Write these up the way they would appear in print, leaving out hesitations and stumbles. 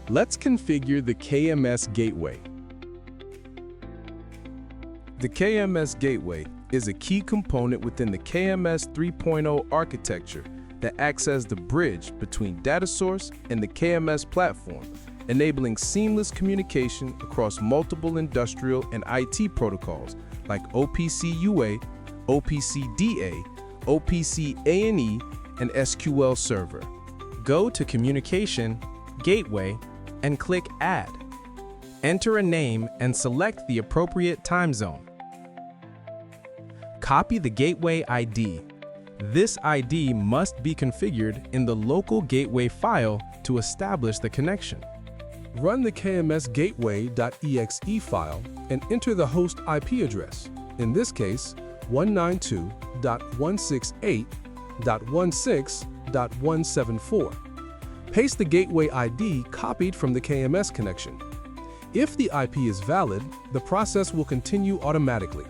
Let's configure the KMS Gateway. The KMS Gateway is a key component within the KMS 3.0 architecture that acts as the bridge between data source and the KMS platform, enabling seamless communication across multiple industrial and IT protocols like OPC-UA, OPC-DA, OPC-A&E, and SQL Server. Go to Communication, Gateway, and click Add. Enter a name and select the appropriate time zone. Copy the gateway ID. This ID must be configured in the local gateway file to establish the connection. Run the KMS Gateway.exe file and enter the host IP address, in this case 192.168.16.174. Paste the gateway ID copied from the KMS connection. If the IP is valid, the process will continue automatically.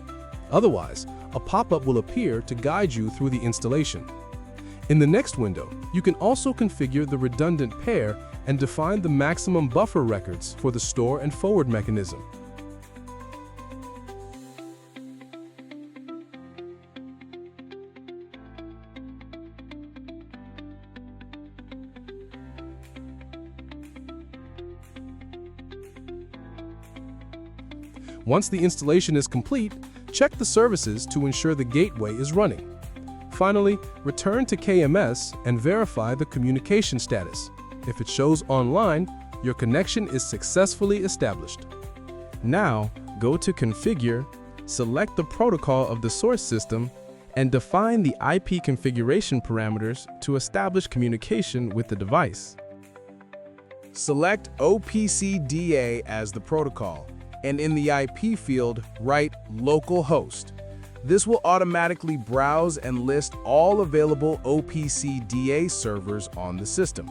Otherwise, a pop-up will appear to guide you through the installation. In the next window, you can also configure the redundant pair and define the maximum buffer records for the store and forward mechanism. Once the installation is complete, check the services to ensure the gateway is running. Finally, return to KMS and verify the communication status. If it shows online, your connection is successfully established. Now, go to Configure, select the protocol of the source system, and define the IP configuration parameters to establish communication with the device. Select OPC-DA as the protocol, and in the IP field, write localhost. This will automatically browse and list all available OPC-DA servers on the system.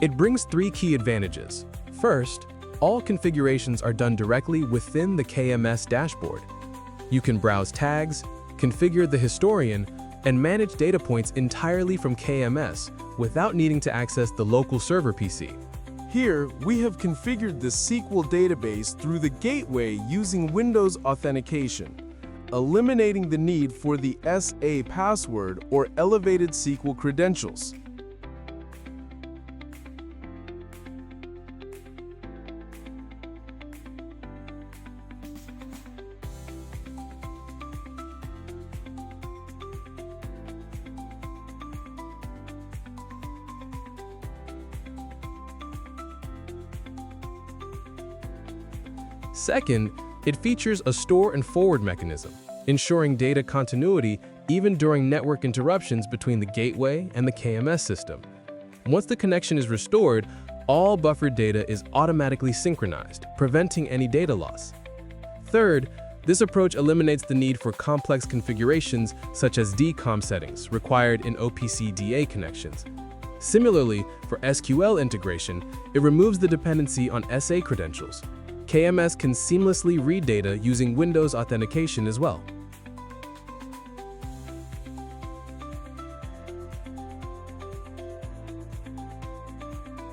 It brings three key advantages. First, all configurations are done directly within the KMS dashboard. You can browse tags, configure the historian, and manage data points entirely from KMS without needing to access the local server PC. Here, we have configured the SQL database through the gateway using Windows Authentication, eliminating the need for the SA password or elevated SQL credentials. Second, it features a store and forward mechanism, ensuring data continuity even during network interruptions between the gateway and the KMS system. Once the connection is restored, all buffered data is automatically synchronized, preventing any data loss. Third, this approach eliminates the need for complex configurations such as DCOM settings required in OPC-DA connections. Similarly, for SQL integration, it removes the dependency on SA credentials. KMS can seamlessly read data using Windows Authentication as well.